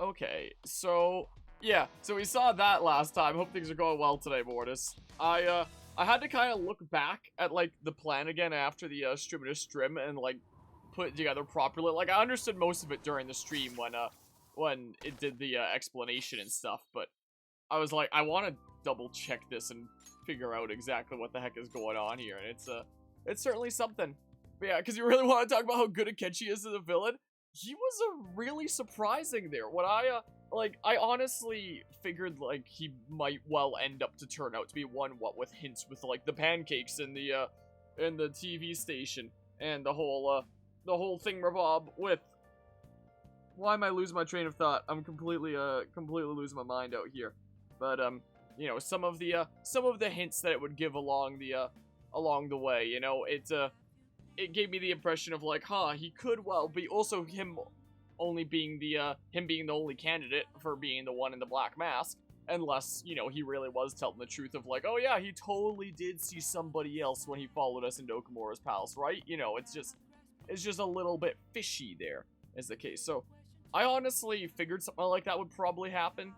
Okay, so yeah, so we saw that last time. Hope things are going well today, Mortis. I had to kind of look back at like the plan again after the stream and like put it together properly. Like I understood most of it during the stream when it did the explanation and stuff, but I was like, I want to double check this and figure out exactly what the heck is going on here, and it's certainly something. But yeah, because you really want to talk about how good Akechi is as a villain. He was a really surprising there. When I honestly figured like he might well end up to turn out to be one what with hints with like the pancakes in the TV station and the whole thingamabob with. Why am I losing my train of thought? I'm completely losing my mind out here. But you know, some of the hints that it would give along the way, you know, it gave me the impression of like, huh, he could well be also him only being the only candidate for being the one in the black mask, unless, you know, he really was telling the truth of like, oh yeah, he totally did see somebody else when he followed us into Okamura's palace, right? You know, it's just a little bit fishy there, is the case. So I honestly figured something like that would probably happen,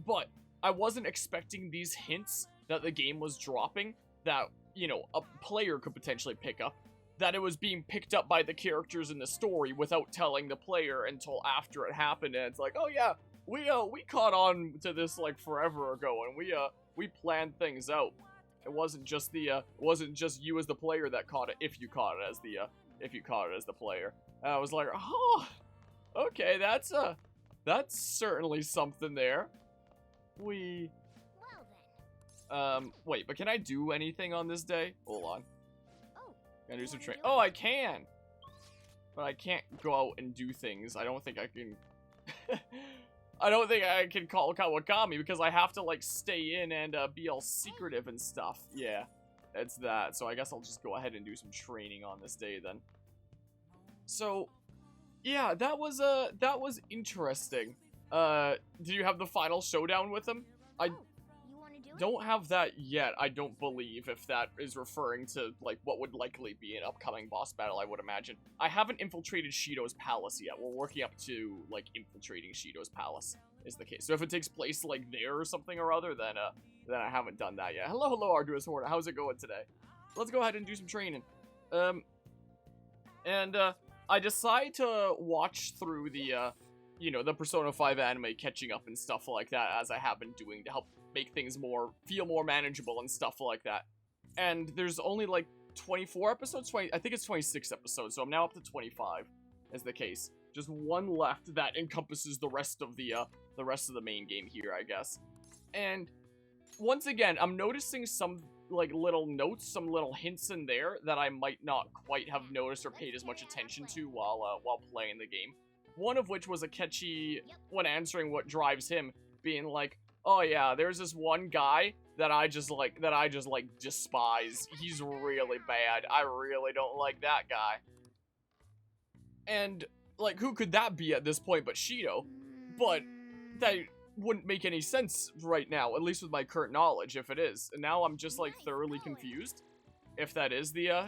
but I wasn't expecting these hints that the game was dropping that, you know, a player could potentially pick up, that it was being picked up by the characters in the story without telling the player until after it happened, and it's like, oh yeah, we caught on to this like forever ago, and we planned things out. It wasn't just you as the player that caught it, if you caught it as the player. And I was like, oh, okay, that's certainly something there. Wait, but can I do anything on this day? Hold on. Can I do some train? Oh, I can! But I can't go out and do things. I don't think I can... I don't think I can call Kawakami because I have to, like, stay in and be all secretive and stuff. Yeah, it's that. So I guess I'll just go ahead and do some training on this day then. So, yeah, that was interesting. Did you have the final showdown with him? I don't have that yet, I don't believe, if that is referring to, like, what would likely be an upcoming boss battle, I would imagine. I haven't infiltrated Shido's palace yet. We're working up to, like, infiltrating Shido's palace, is the case. So if it takes place, like, there or something or other, then I haven't done that yet. Hello, Arduous Hornet. How's it going today? Let's go ahead and do some training. I decide to watch through the, you know, the Persona 5 anime catching up and stuff like that, as I have been doing to help make things feel more manageable and stuff like that. And there's only like 24 episodes, I think it's 26 episodes, so I'm now up to 25, is the case. Just one left that encompasses the rest of the main game here, I guess. And once again, I'm noticing some like little notes, some little hints in there that I might not quite have noticed or paid as much attention to while playing the game. One of which was Akechi, when answering what drives him, being like, oh yeah, there's this one guy that I just despise. He's really bad. I really don't like that guy. And, like, who could that be at this point but Shido? But that wouldn't make any sense right now, at least with my current knowledge, if it is. And now I'm just, like, thoroughly confused, if that is the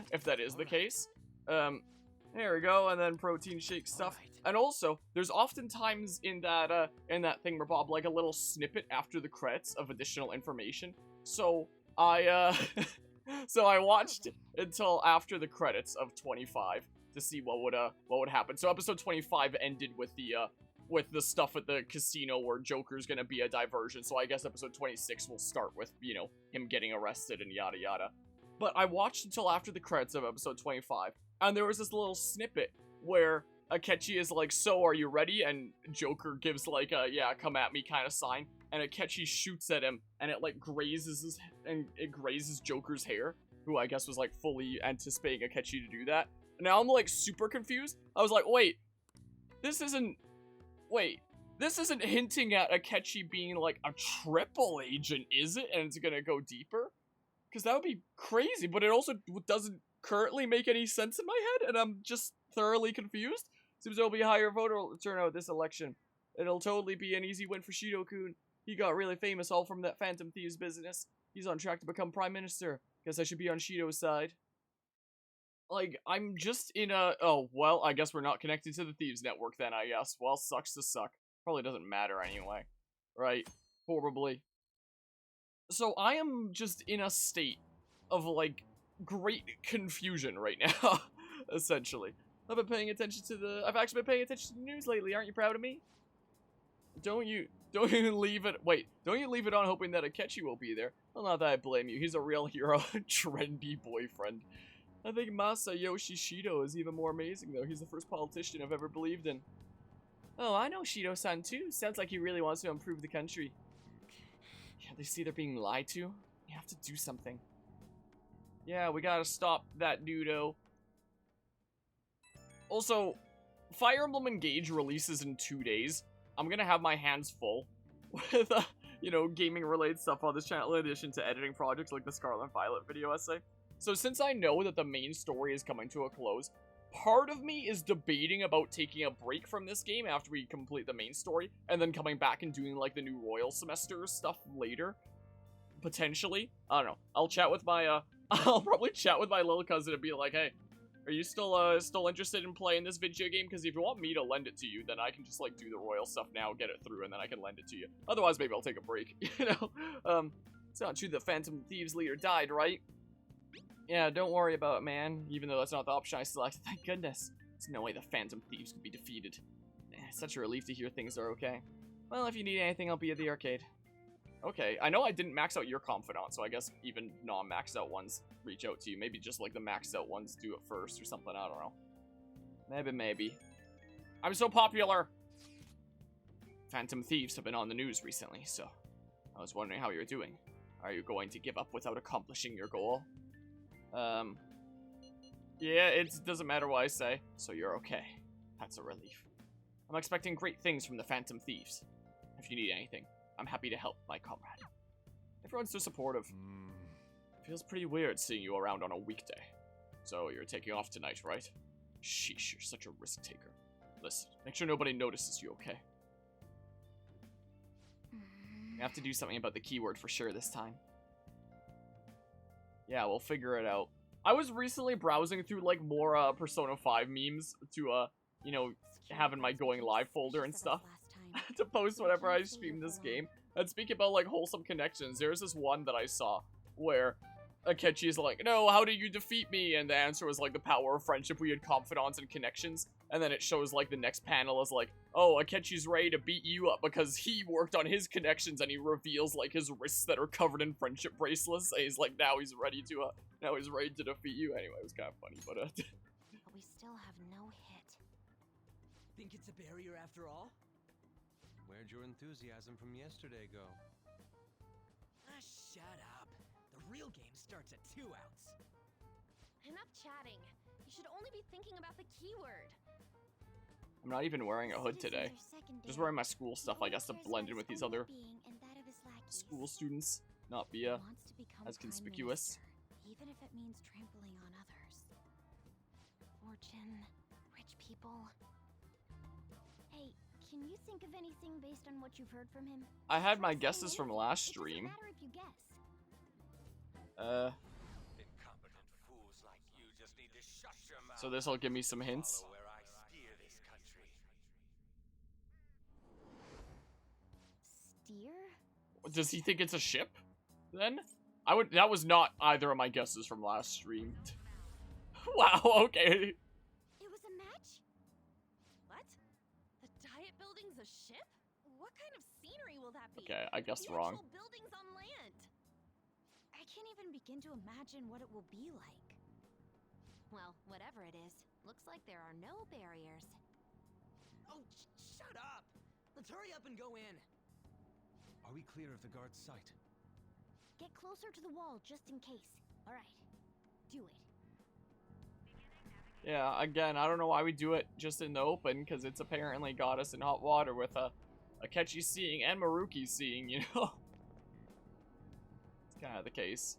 case. There we go, and then protein shake stuff. And also, there's oftentimes in that thingamabob, like a little snippet after the credits of additional information. So I watched until after the credits of 25 to see what would happen. So episode 25 ended with the stuff at the casino where Joker's gonna be a diversion. So I guess episode 26 will start with, you know, him getting arrested and yada yada. But I watched until after the credits of episode 25, and there was this little snippet where Akechi is like, so are you ready? And Joker gives like a, yeah, come at me kind of sign. And Akechi shoots at him, and it like grazes Joker's hair, who I guess was like fully anticipating Akechi to do that. Now I'm like super confused. I was like, wait, this isn't hinting at Akechi being like a triple agent, is it? And it's gonna go deeper? Because that would be crazy, but it also doesn't currently make any sense in my head, and I'm just thoroughly confused. Seems there'll be a higher voter turnout this election. It'll totally be an easy win for Shido-kun. He got really famous all from that Phantom Thieves business. He's on track to become Prime Minister. Guess I should be on Shido's side. Like, I'm just in a... Oh, well, I guess we're not connected to the Thieves Network then, I guess. Well, sucks to suck. Probably doesn't matter anyway. Right? Horribly. So I am just in a state of, like, great confusion right now, essentially. I've actually been paying attention to the news lately. Aren't you proud of me? Don't you leave it on hoping that Akechi will be there. Well, not that I blame you. He's a real hero. Trendy boyfriend. I think Masayoshi Shido is even more amazing, though. He's the first politician I've ever believed in. Oh, I know Shido-san, too. Sounds like he really wants to improve the country. Yeah, they see they're being lied to. You have to do something. Yeah, we gotta stop that nudo. Also, Fire Emblem Engage releases in 2 days. I'm gonna have my hands full with, you know, gaming-related stuff on this channel, in addition to editing projects like the Scarlet Violet video essay. So since I know that the main story is coming to a close, part of me is debating about taking a break from this game after we complete the main story, and then coming back and doing, like, the new Royal Semester stuff later. Potentially. I don't know. I'll chat with my, I'll probably chat with my little cousin and be like, hey, are you still interested in playing this video game? Because if you want me to lend it to you, then I can just, like, do the Royal stuff now, get it through, and then I can lend it to you. Otherwise, maybe I'll take a break, you know? It's not true the Phantom Thieves leader died, right? Yeah, don't worry about it, man. Even though that's not the option I selected, thank goodness. There's no way the Phantom Thieves could be defeated. Such a relief to hear things are okay. Well, if you need anything, I'll be at the arcade. Okay, I know I didn't max out your confidant, so I guess even non-maxed out ones reach out to you. Maybe just like the maxed out ones do it first or something, I don't know. Maybe. I'm so popular! Phantom Thieves have been on the news recently, so I was wondering how you're doing. Are you going to give up without accomplishing your goal? Yeah, it doesn't matter what I say, so you're okay. That's a relief. I'm expecting great things from the Phantom Thieves. If you need anything, I'm happy to help my comrade. Everyone's so supportive. Feels pretty weird seeing you around on a weekday. So, you're taking off tonight, right? Sheesh, you're such a risk taker. Listen, make sure nobody notices you, okay? We have to do something about the keyword for sure this time. Yeah, we'll figure it out. I was recently browsing through, like, more, Persona 5 memes to, you know, have in my going live folder and stuff to post whenever I stream this game. And speaking about, like, wholesome connections, there's this one that I saw where Akechi is like, no, how did you defeat me? And the answer was, like, the power of friendship. We had confidants and connections. And then it shows, like, the next panel is like, oh, Akechi's ready to beat you up because he worked on his connections, and he reveals, like, his wrists that are covered in friendship bracelets. And he's like, now he's ready to defeat you. Anyway, it was kind of funny, but, But we still have no hit. Think it's a barrier after all? Where'd your enthusiasm from yesterday go? Ah, shut up. The real game starts at 2 outs. Enough chatting. You should only be thinking about the keyword. I'm not even wearing a hood today. Just wearing my school stuff, I guess, to blend in with these other school students, not be as conspicuous. Even if it means trampling on others. Fortune, rich people. Hey, can you think of anything based on what you've heard from him? I had my guesses from last stream. It doesn't matter if you guess. Incompetent fools like you just need to shush your mouth. So this'll give me some hints. Follow where I steer this country. Steer? Does he think it's a ship? Then? That was not either of my guesses from last stream. Wow, okay. It was a match? What? The Diet Building's a ship? What kind of scenery will that be? Okay, I guessed the wrong. Actual buildings on land. I can't even begin to imagine what it will be like. Well, whatever it is, looks like there are no barriers. Oh, shut up! Let's hurry up and go in. Are we clear of the guard's sight? Get closer to the wall just in case. All right, do it. Yeah, again, I don't know why we do it just in the open, because it's apparently got us in hot water with Akechi seeing and Maruki seeing, you know? It's kind of the case.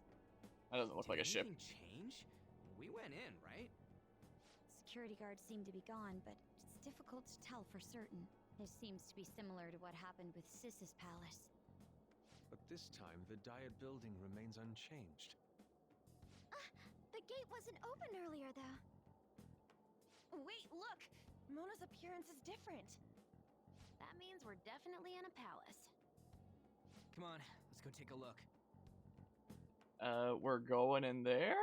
That doesn't look like a ship. Did anything change? We went in, right? Security guards seem to be gone, but it's difficult to tell for certain. This seems to be similar to what happened with Sis's palace. But this time, the Diet Building remains unchanged. The gate wasn't open earlier, though. Wait, look! Mona's appearance is different. That means we're definitely in a palace. Come on, let's go take a look. We're going in there?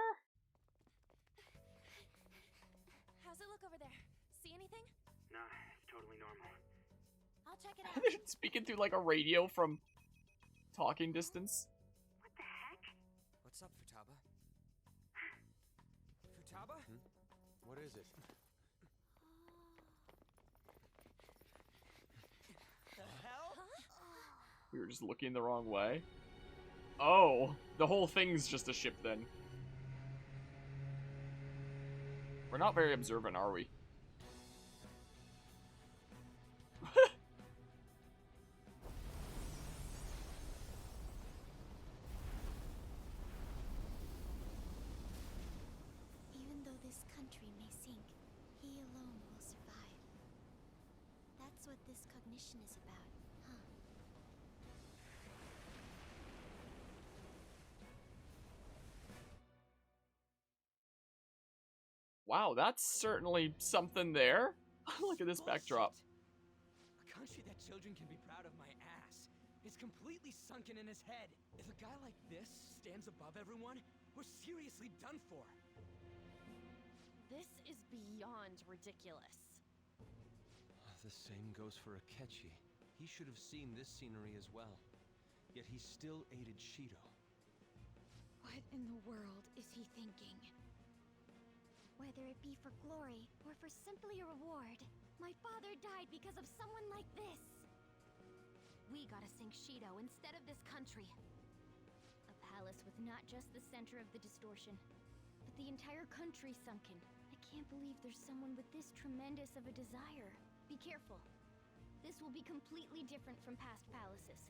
How's it look over there? See anything? Nah, it's totally normal. I'll check it out. Speaking through like a radio from talking distance. What the heck? What's up, Futaba? Futaba? What is it? The hell? We were just looking the wrong way. Oh, the whole thing's just a ship then. We're not very observant, are we? Even though this country may sink, he alone will survive. That's what this cognition is about, huh? Wow, that's certainly something there. Look at this backdrop. A country that children can be proud of my ass is completely sunken in his head. If a guy like this stands above everyone, we're seriously done for. This is beyond ridiculous. The same goes for Akechi. He should have seen this scenery as well. Yet he still aided Shido. What in the world is he thinking? Whether it be for glory or for simply a reward, my father died because of someone like this. We gotta sink Shido instead of this country. A palace with not just the center of the distortion, but the entire country sunken. I can't believe there's someone with this tremendous of a desire. Be careful. This will be completely different from past palaces.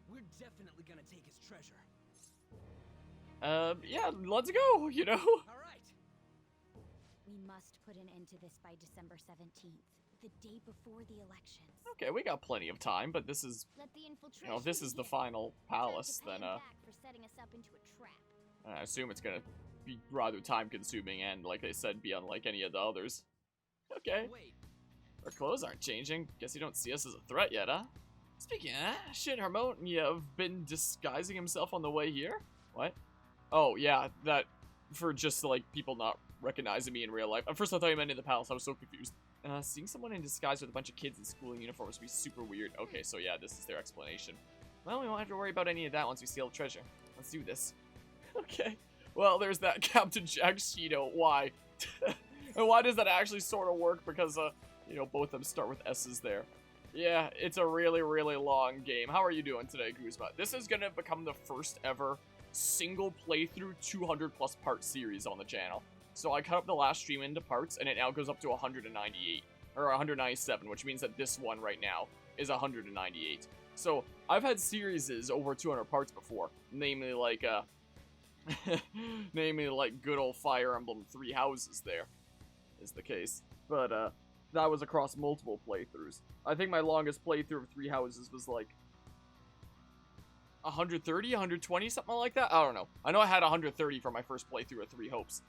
We're definitely gonna take his treasure. Yeah, let's go, you know? All right. We must put an end to this by December 17th, the day before the elections. Okay, we got plenty of time, but this is, Let the infiltration you know, if this is the begin. final palace, Time to pay then, him back for setting us up into a trap. I assume it's gonna be rather time-consuming and, like they said, be unlike any of the others. Okay. Wait. Our clothes aren't changing. Guess you don't see us as a threat yet, huh? Speaking of that, shit, Harmonia have been disguising himself on the way here? What? Oh, yeah, that, for just, like, people not recognizing me in real life. At first I thought you meant in the palace, I was so confused. Seeing someone in disguise with a bunch of kids in school uniforms would be super weird. Okay, so yeah, this is their explanation. Well, we won't have to worry about any of that once we steal the treasure. Let's do this. Okay. Well, there's that Captain Jack Shido. Why? And why does that actually sort of work? Because, you know, both of them start with S's there. Yeah, it's a really, really long game. How are you doing today, Guzma? This is going to become the first ever single playthrough 200+ part series on the channel. So I cut up the last stream into parts, and it now goes up to 198, or 197, which means that this one right now is 198. So I've had series over 200 parts before, namely like, good old Fire Emblem 3 Houses there, is the case. But, that was across multiple playthroughs. I think my longest playthrough of 3 Houses was like 130, 120, something like that? I don't know. I know I had 130 for my first playthrough of 3 Hopes.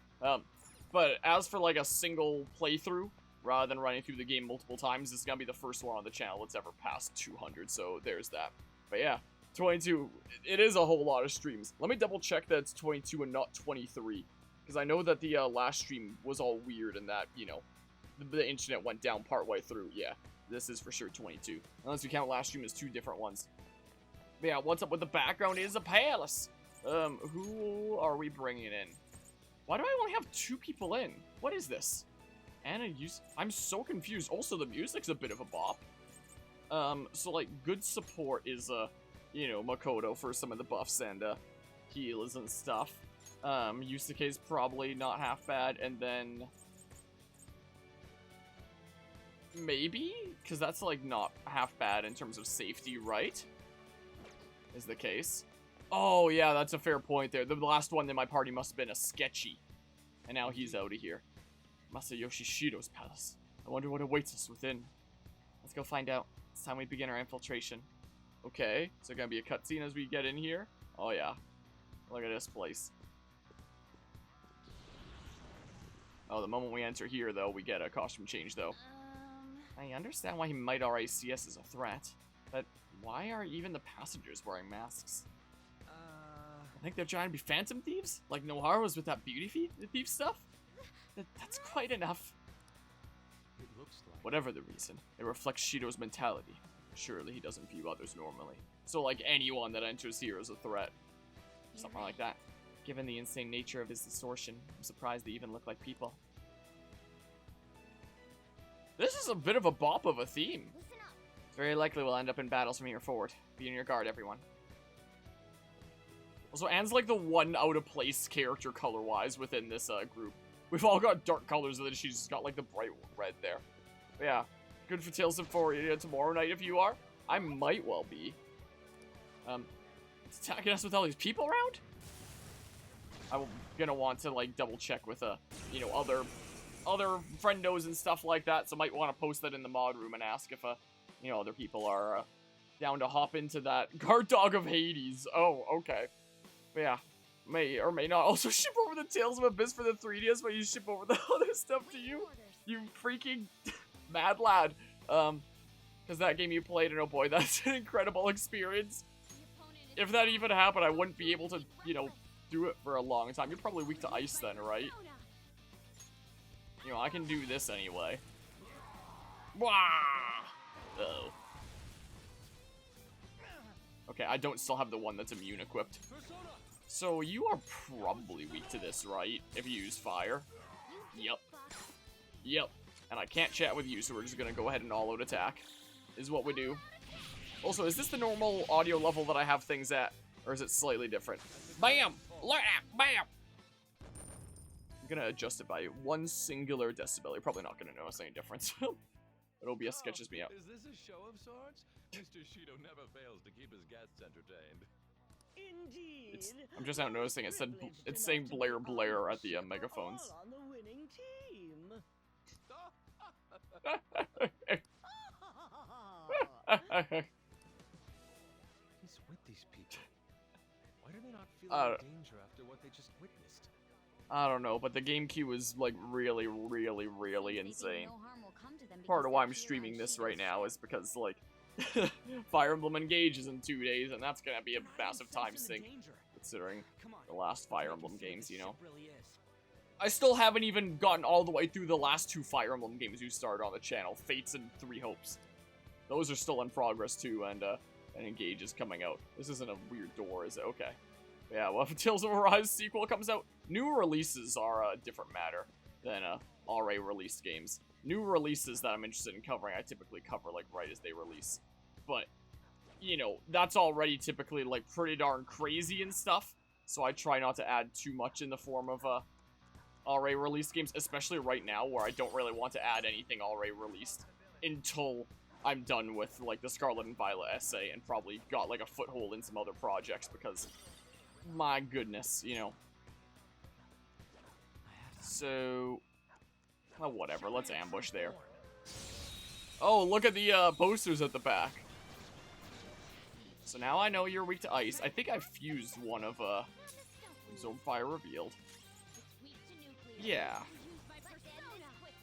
But as for like a single playthrough, rather than running through the game multiple times, this is gonna be the first one on the channel that's ever passed 200, so there's that. But yeah, 22, it is a whole lot of streams. Let me double check that it's 22 and not 23, because I know that the last stream was all weird and that, you know, the internet went down partway through. Yeah, this is for sure 22, unless we count last stream as 2 different ones. But yeah, what's up with the background is a palace. Who are we bringing in? Why do I only have 2 people in? What is this? I'm so confused. Also, the music's a bit of a bop. So like, good support is, you know, Makoto for some of the buffs and, heals and stuff. Yusuke's probably not half bad, and then maybe? Because that's, like, not half bad in terms of safety, right? Is the case. Oh, yeah, that's a fair point there. The last one in my party must have been a Sketchy. And now he's out of here. Masayoshi Shido's palace. I wonder what awaits us within. Let's go find out. It's time we begin our infiltration. Okay, is there gonna be a cutscene as we get in here? Oh, yeah. Look at this place. Oh, the moment we enter here, though, we get a costume change, though. I understand why he might already see us as a threat, but why are even the passengers wearing masks? I think they're trying to be phantom thieves? Like Nohara with that beauty thief stuff? That's quite enough. It looks like. Whatever the reason, it reflects Shido's mentality. Surely he doesn't view others normally. So like anyone that enters here is a threat. Something like that. Given the insane nature of his distortion, I'm surprised they even look like people. This is a bit of a bop of a theme. Listen up. It's very likely we'll end up in battles from here forward. Be on your guard, everyone. Also, Anne's like the one out of place character color-wise within this group. We've all got dark colors, and then she's just got like the bright red there. But yeah, good for Tales of Euphoria tomorrow night if you are. I might well be. It's attacking us with all these people around? I'm gonna want to like double check with you know, other friendos and stuff like that, so might want to post that in the mod room and ask if you know, other people are down to hop into that guard dog of Hades. Oh, okay. But yeah, may or may not also ship over the Tales of Abyss for the 3DS, but you ship over the other stuff to you, you freaking mad lad. Because that game you played, and oh boy, that's an incredible experience. If that even happened, I wouldn't be able to, you know, do it for a long time. You're probably weak to ice then, right? You know, I can do this anyway. Wah! Uh-oh. Okay, I don't still have the one that's immune equipped. So you are probably weak to this, right? If you use fire. Yep. Yep. And I can't chat with you, so we're just gonna go ahead and all-out attack. Is what we do. Also, is this the normal audio level that I have things at? Or is it slightly different? Bam! Bam! I'm gonna adjust it by one singular decibel. You're probably not gonna notice any difference. But OBS sketches me out. Is this a show of sorts? Mr. Shido never fails to keep his guests entertained. Indeed. I'm just now noticing it said it's saying Blair Blair at the megaphones. All on the winning team. He's with these people. Why do they not feel any danger after what they just witnessed? I don't know, but the game queue is like really insane. Part of why I'm streaming this right now is because like Fire Emblem Engage is in 2 days, and that's gonna be a massive time sink considering the last Fire Emblem games, you know. I still haven't even gotten all the way through the last 2 Fire Emblem games you started on the channel, Fates and 3 Hopes. Those are still in progress too, and Engage is coming out. This isn't a weird door, is it? Okay. Yeah, well, if Tales of Arise sequel comes out, new releases are a different matter than already released games. New releases that I'm interested in covering, I typically cover like right as they release. But, you know, that's already typically like pretty darn crazy and stuff, so I try not to add too much in the form of already released games, especially right now where I don't really want to add anything already released until I'm done with like the Scarlet and Violet essay and probably got like a foothold in some other projects because my goodness, you know. So, well, whatever, let's ambush there. Oh, look at the posters at the back. So now I know you're weak to ice. I think I've fused one of Zone Fire Revealed. Yeah.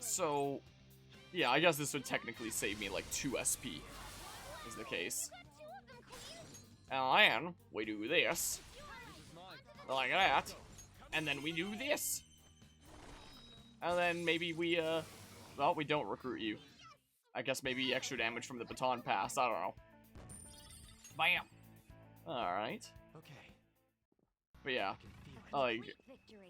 So, yeah, I guess this would technically save me like 2 SP, is the case. And we do this. Like that. And then we do this. And then maybe we, well, we don't recruit you. I guess maybe extra damage from the baton pass, I don't know. Bam! Alright. Okay. But yeah, like,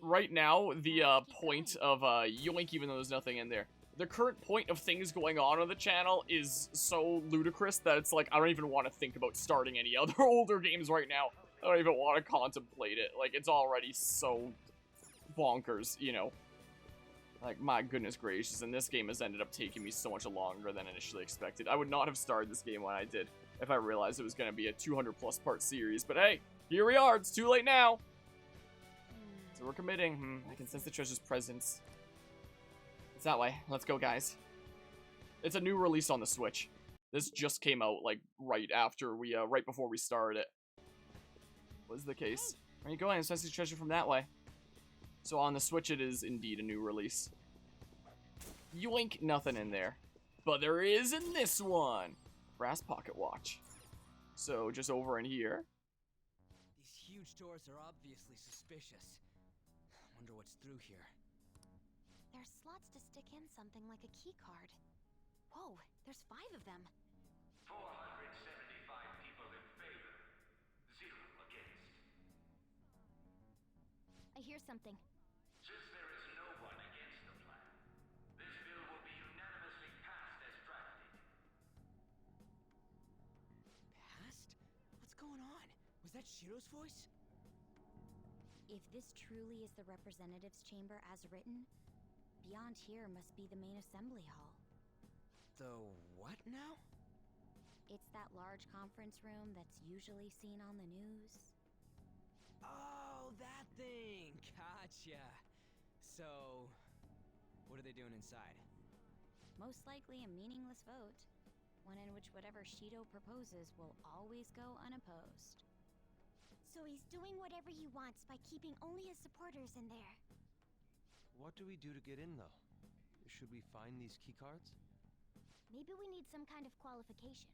right now, the point of Yoink, even though there's nothing in there, the current point of things going on the channel is so ludicrous that it's like, I don't even want to think about starting any other older games right now. I don't even want to contemplate it. Like, it's already so bonkers, you know. Like, my goodness gracious, and this game has ended up taking me so much longer than initially expected. I would not have started this game when I did if I realized it was going to be a 200+ part series. But hey, here we are. It's too late now. So we're committing. I can sense the treasure's presence. It's that way. Let's go, guys. It's a new release on the Switch. This just came out, like, right after we, right before we started it. Was the case. Where are you going? Sense the treasure from that way. So on the Switch, it is indeed a new release. Yoink, nothing in there. but there is in this one. Brass pocket watch. So just over in here. These huge doors are obviously suspicious. Wonder what's through here. There's slots to stick in something like a key card. Whoa, there's 5 of them. 475 people in favor, 0 against. I hear something. Since there is no one against the plan, this bill will be unanimously passed as drafted. Past? What's going on? Was that Shiro's voice? If this truly is the representatives' chamber as written, beyond here must be the main assembly hall. The what now? It's that large conference room that's usually seen on the news. Oh, that thing! Gotcha! So, what are they doing inside? Most likely a meaningless vote, one in which whatever Shido proposes will always go unopposed. So he's doing whatever he wants by keeping only his supporters in there. What do we do to get in, though? Should we find these keycards? Maybe we need some kind of qualification.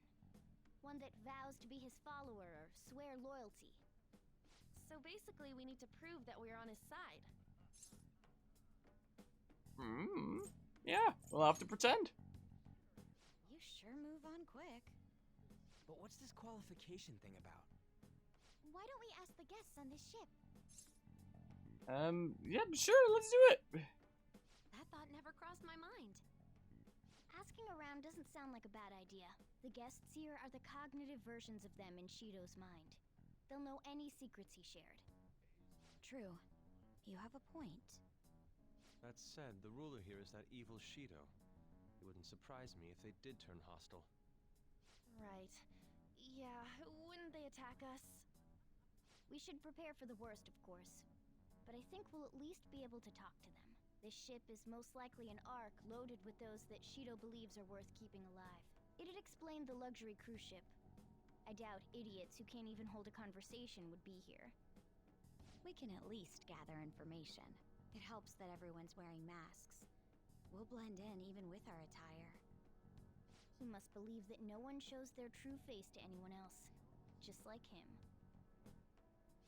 One that vows to be his follower or swear loyalty. So basically, we need to prove that we're on his side. Yeah, we'll have to pretend. You sure move on quick. But what's this qualification thing about? Why don't we ask the guests on this ship? Yeah, sure, let's do it. That thought never crossed my mind. Asking around doesn't sound like a bad idea. The guests here are the cognitive versions of them in Shido's mind. They'll know any secrets he shared. True. You have a point. That said, the ruler here is that evil Shido. It wouldn't surprise me if they did turn hostile. Right. Yeah, wouldn't they attack us? We should prepare for the worst, of course. But I think we'll at least be able to talk to them. This ship is most likely an ark loaded with those that Shido believes are worth keeping alive. It'd explain the luxury cruise ship. I doubt idiots who can't even hold a conversation would be here. We can at least gather information. It helps that everyone's wearing masks. We'll blend in even with our attire. He must believe that no one shows their true face to anyone else. Just like him.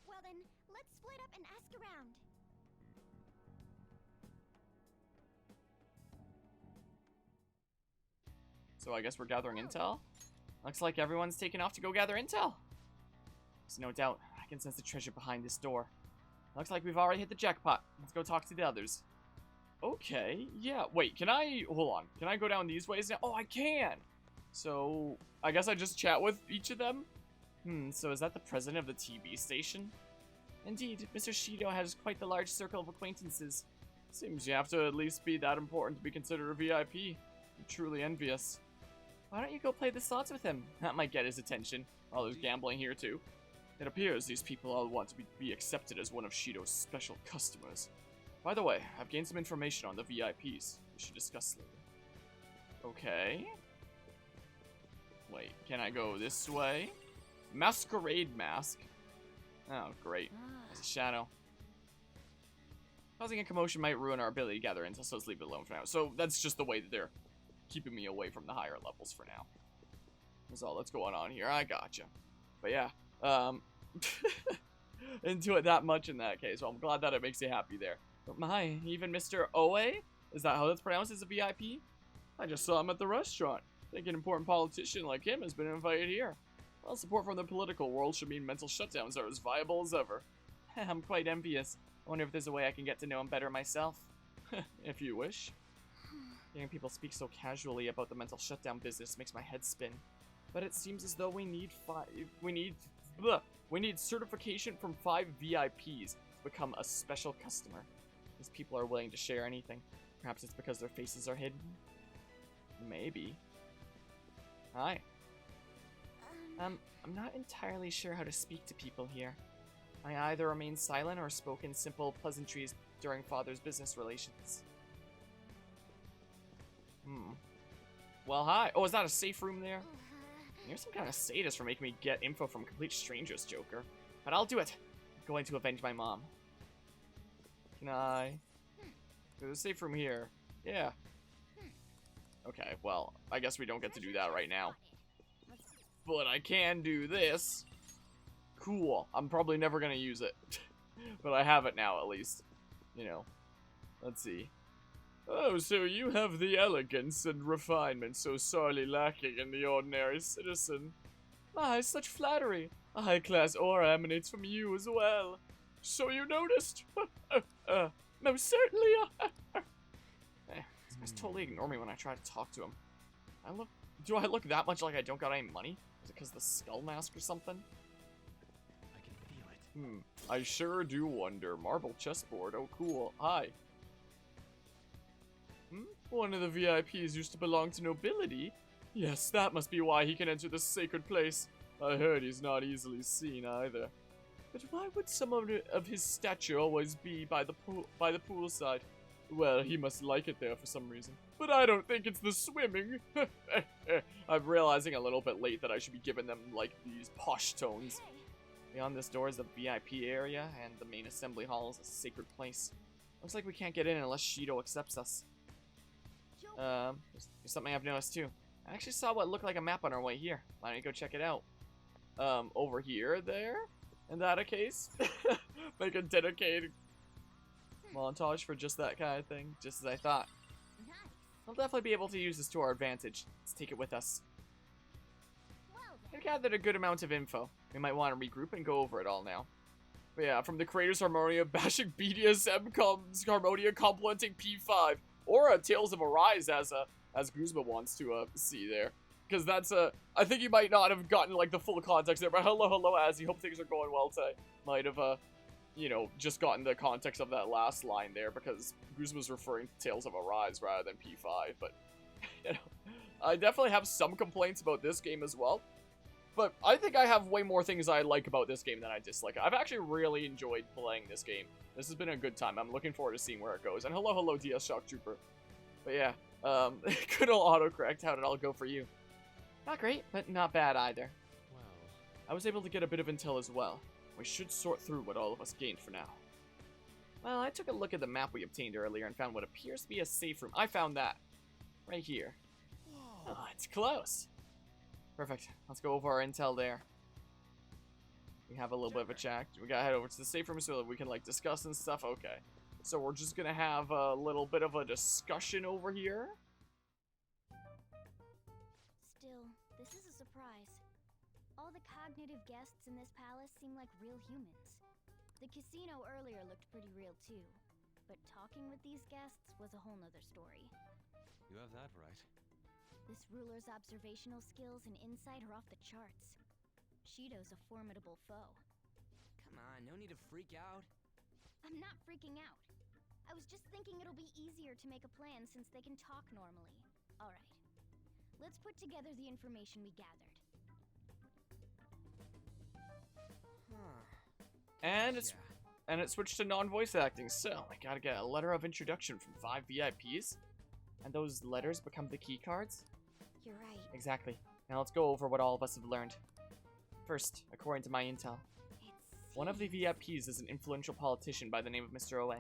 Well then, let's split up and ask around. So I guess we're gathering intel? Looks like everyone's taken off to go gather intel. There's no doubt. I can sense the treasure behind this door. Looks like we've already hit the jackpot. Let's go talk to the others. Okay, yeah. Wait, can I... Hold on. Can I go down these ways now? Oh, I can! So, I guess I just chat with each of them? So is that the president of the TV station? Indeed, Mr. Shido has quite the large circle of acquaintances. Seems you have to at least be that important to be considered a VIP. I'm truly envious. Why don't you go play the slots with him? That might get his attention. Oh, there's gambling here too. It appears these people all want to be accepted as one of Shido's special customers. By the way, I've gained some information on the VIPs. We should discuss later. Okay. Wait, can I go this way? Masquerade mask. Oh, great. As a shadow. Causing a commotion might ruin our ability to gather intel, so let's leave it alone for now. So that's just the way that they're keeping me away from the higher levels for now. That's all that's going on here. I gotcha. But yeah, into it that much in that case. Well, I'm glad that it makes you happy there. But my, even Mr. Oe? Is that how that's pronounced as a VIP? I just saw him at the restaurant. I think an important politician like him has been invited here. Well, support from the political world should mean mental shutdowns are as viable as ever. I'm quite envious. I wonder if there's a way I can get to know him better myself. If you wish. Hearing people speak so casually about the mental shutdown business makes my head spin. But it seems as though we need certification from 5 VIPs to become a special customer. These people are willing to share anything. Perhaps it's because their faces are hidden. Maybe. Hi. I'm not entirely sure how to speak to people here. I either remain silent or spoke in simple pleasantries during Father's business relations. Well, hi. Oh, is that a safe room there? You're some kind of sadist for making me get info from complete strangers, Joker. But I'll do it. I'm going to avenge my mom. Can I? There's a safe room here. Yeah. Okay, well, I guess we don't get to do that right now. But I can do this. Cool. I'm probably never gonna use it. But I have it now, at least. You know. Let's see. Oh, so you have the elegance and refinement so sorely lacking in the ordinary citizen. My, such flattery. A high-class aura emanates from you as well. So you noticed? Most certainly. This guy's totally ignore me when I try to talk to him. Do I look that much like I don't got any money? Is it because of the skull mask or something? I can feel it. I sure do wonder. Marble chessboard. Oh, cool. Hi. One of the VIPs used to belong to nobility. Yes, that must be why he can enter this sacred place. I heard he's not easily seen either. But why would someone of his stature always be by the poolside? Well, he must like it there for some reason. But I don't think it's the swimming. I'm realizing a little bit late that I should be giving them, like, these posh tones. Beyond this door is the VIP area, and the main assembly hall is a sacred place. Looks like we can't get in unless Shido accepts us. There's something I've noticed too. I actually saw what looked like a map on our way here. Why don't you go check it out? Over here, there? In that case? Make a dedicated montage for just that kind of thing, just as I thought. We'll definitely be able to use this to our advantage. Let's take it with us. I've gathered a good amount of info. We might want to regroup and go over it all now. But yeah, from the creators Harmonia bashing BDSM comes Harmonia complimenting P5. Or Tales of Arise as Guzma wants to see there. Because that's I think you might not have gotten like the full context there, but hello Azzy, hope things are going well today. Might have you know, just gotten the context of that last line there because Guzma's referring to Tales of Arise rather than P5, but you know, I definitely have some complaints about this game as well. But I think I have way more things I like about this game than I dislike. I've actually really enjoyed playing this game. This has been a good time. I'm looking forward to seeing where it goes. And hello, DS Shock Trooper. But yeah, good old autocorrect. How did it all go for you? Not great, but not bad either. Well, I was able to get a bit of intel as well. We should sort through what all of us gained for now. Well, I took a look at the map we obtained earlier and found what appears to be a safe room. I found that. Right here. Oh, it's close. Perfect. Let's go over our intel there. We have a little bit of a chat. We gotta head over to the safe room so that we can, like, discuss and stuff. Okay. So we're just gonna have a little bit of a discussion over here. Still, this is a surprise. All the cognitive guests in this palace seem like real humans. The casino earlier looked pretty real too, but talking with these guests was a whole nother story. you have that right. This ruler's observational skills and insight are off the charts. Shido's a formidable foe. Come on, no need to freak out. I'm not freaking out. I was just thinking it'll be easier to make a plan since they can talk normally. Alright. Let's put together the information we gathered. And it switched to non-voice acting, so I gotta get a letter of introduction from 5 VIPs. And those letters become the key cards? You're right. Exactly. Now let's go over what all of us have learned. First, according to my intel, one of the VIPs is an influential politician by the name of Mr. Oe.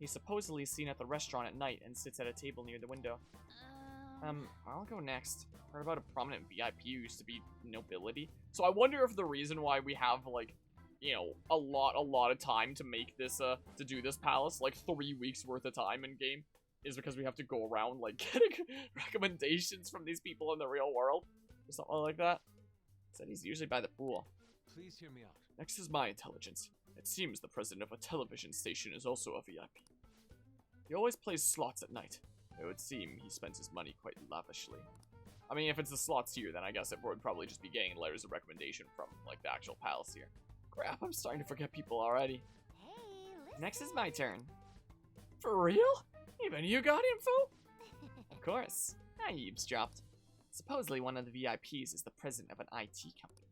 He's supposedly seen at the restaurant at night and sits at a table near the window. I'll go next. Heard about a prominent VIP who used to be nobility. So I wonder if the reason why we have, like, you know, a lot of time to make this, to do this palace, like 3 weeks worth of time in game, is because we have to go around, like, getting recommendations from these people in the real world. Or something like that. Said he's usually by the pool. Please hear me out. Next is my intelligence. It seems the president of a television station is also a VIP. He always plays slots at night. It would seem he spends his money quite lavishly. I mean, if it's the slots here, then I guess it would probably just be getting letters of recommendation from, like, the actual palace here. Crap, I'm starting to forget people already. Hey, listen. Next is my turn. For real? Even you got info? Of course. I eavesdropped. Supposedly one of the VIPs is the president of an IT company.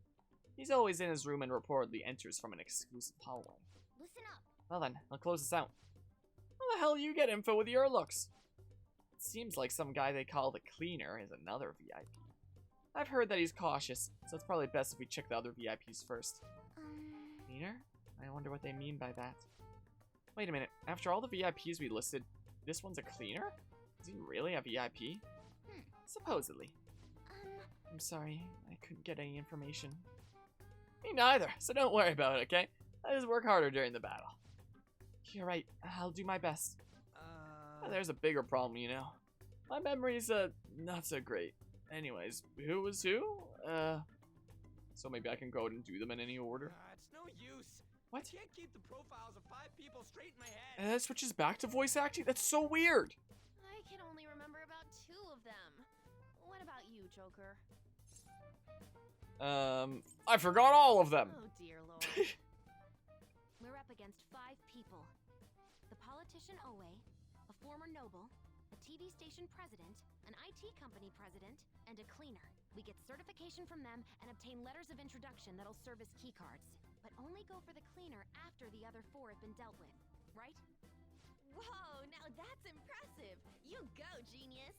He's always in his room and reportedly enters from an exclusive hallway. Listen up. Well then, I'll close this out. How the hell you get info with your looks? It seems like some guy they call the cleaner is another VIP. I've heard that he's cautious, so it's probably best if we check the other VIPs first. Cleaner? I wonder what they mean by that. Wait a minute, after all the VIPs we listed, this one's a cleaner? Is he really a VIP? Supposedly. I'm sorry, I couldn't get any information. Me neither, so don't worry about it, okay? I just work harder during the battle. You're right, I'll do my best. There's a bigger problem, you know. My memory's, not so great. Anyways, who was who? So maybe I can go and do them in any order. It's no use. What? I can't keep the profiles of 5 people straight in my head. And that switches back to voice acting? That's so weird! I can only remember about 2 of them. What about you, Joker? I forgot all of them! Oh dear lord. We're up against 5 people. The politician Owe, a former noble, a TV station president, an IT company president, and a cleaner. We get certification from them and obtain letters of introduction that'll serve as keycards. But only go for the cleaner after the other 4 have been dealt with, right? Whoa, now that's impressive! You go, genius!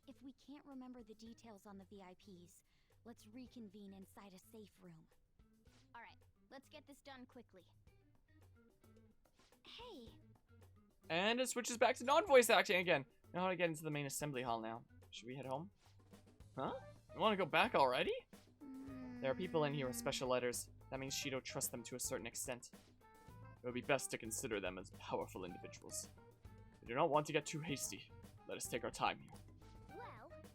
If we can't remember the details on the VIPs, let's reconvene inside a safe room. Alright, let's get this done quickly. Hey! And it switches back to non-voice acting again. Know how to get into the main assembly hall now. Should we head home? Huh? You want to go back already? There are people in here with special letters. That means Shido trusts them to a certain extent. It would be best to consider them as powerful individuals. We do not want to get too hasty. Let us take our time here. Well,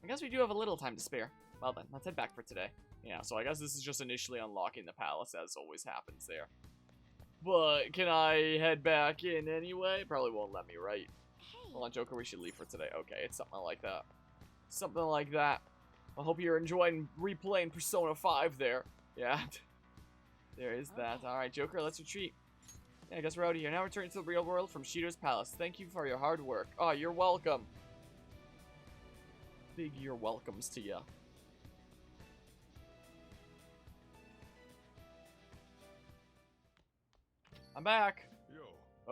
I guess we do have a little time to spare. Well then, let's head back for today. Yeah, so I guess this is just initially unlocking the palace, as always happens there. But can I head back in anyway? Probably won't let me, right? hey! Hold on, Joker, we should leave for today. Okay, it's something like that. Something like that. I hope you're enjoying replaying Persona 5 there. Yeah. There is that. Alright, Joker, let's retreat. Yeah, I guess we're out of here. Now returning to the real world from Shido's palace. Thank you for your hard work. Oh, you're welcome. Big you're welcomes to ya. I'm back. Yo.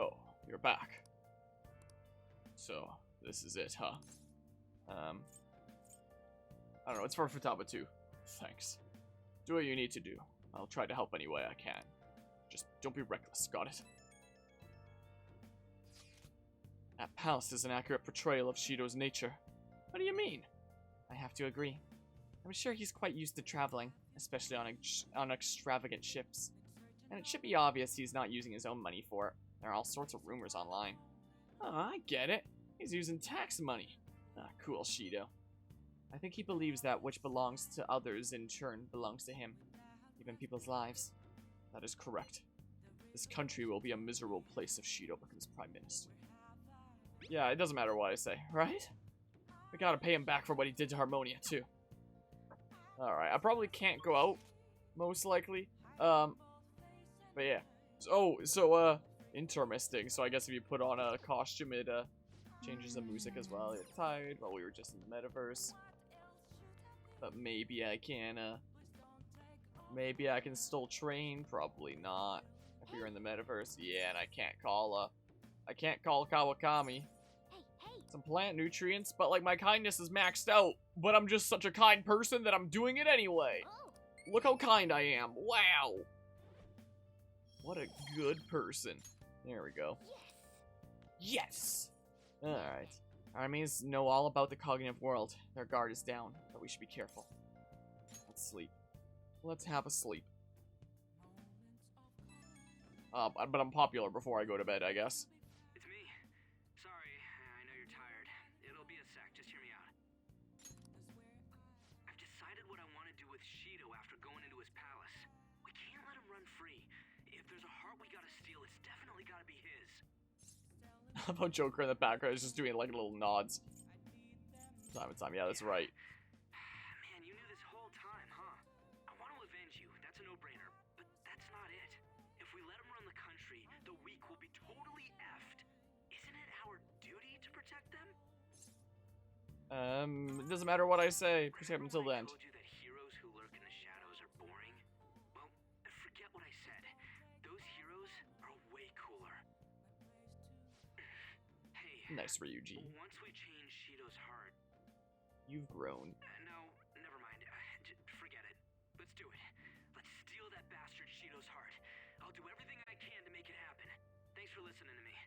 Oh, you're back. So, this is it, huh? I don't know, it's for Futaba too. Thanks. Do what you need to do. I'll try to help any way I can. Just don't be reckless, got it? That palace is an accurate portrayal of Shido's nature. What do you mean? I have to agree. I'm sure he's quite used to traveling, especially on extravagant ships. And it should be obvious he's not using his own money for it. There are all sorts of rumors online. Oh, I get it. He's using tax money. Ah, cool, Shido. I think he believes that which belongs to others in turn belongs to him. Even people's lives. That is correct. This country will be a miserable place if Shido becomes Prime Minister. Yeah, it doesn't matter what I say, right? We gotta pay him back for what he did to Harmonia, too. Alright, I probably can't go out, most likely. But yeah. So, interesting. So I guess if you put on a costume, it, changes the music as well. It's tired while we were just in the metaverse. But maybe I can still train. Probably not. If we were in the metaverse, yeah, and I can't call Kawakami. Some plant nutrients, but like my kindness is maxed out. But I'm just such a kind person that I'm doing it anyway. Look how kind I am. Wow. What a good person. There we go. Yes. Alright. Our enemies know all about the cognitive world. Their guard is down, but we should be careful. Let's sleep. Let's have a sleep. But I'm popular before I go to bed, I guess. It's me. Sorry, I know you're tired. It'll be a sec, just hear me out. I've decided what I want to do with Shido after going into his palace. We can't let him run free. If there's a heart we gotta steal, it's definitely gotta be his. How about Joker in the background is just doing like little nods. Time to time, yeah, that's right. Man, you knew this whole time, huh? I want to avenge you, that's a no-brainer. But that's not it. If we let him run the country, the weak will be totally effed. Isn't it our duty to protect them? It doesn't matter what I say. Protect them until the end. I told you that heroes who lurk in the shadows are boring? Well, forget what I said. Those heroes are way cooler. Hey. Nice, Ryuji. Once we change Shido's heart... You've grown. No, never mind. Forget it. Let's do it. Let's steal that bastard Shido's heart. I'll do everything I can to make it happen. Thanks for listening to me.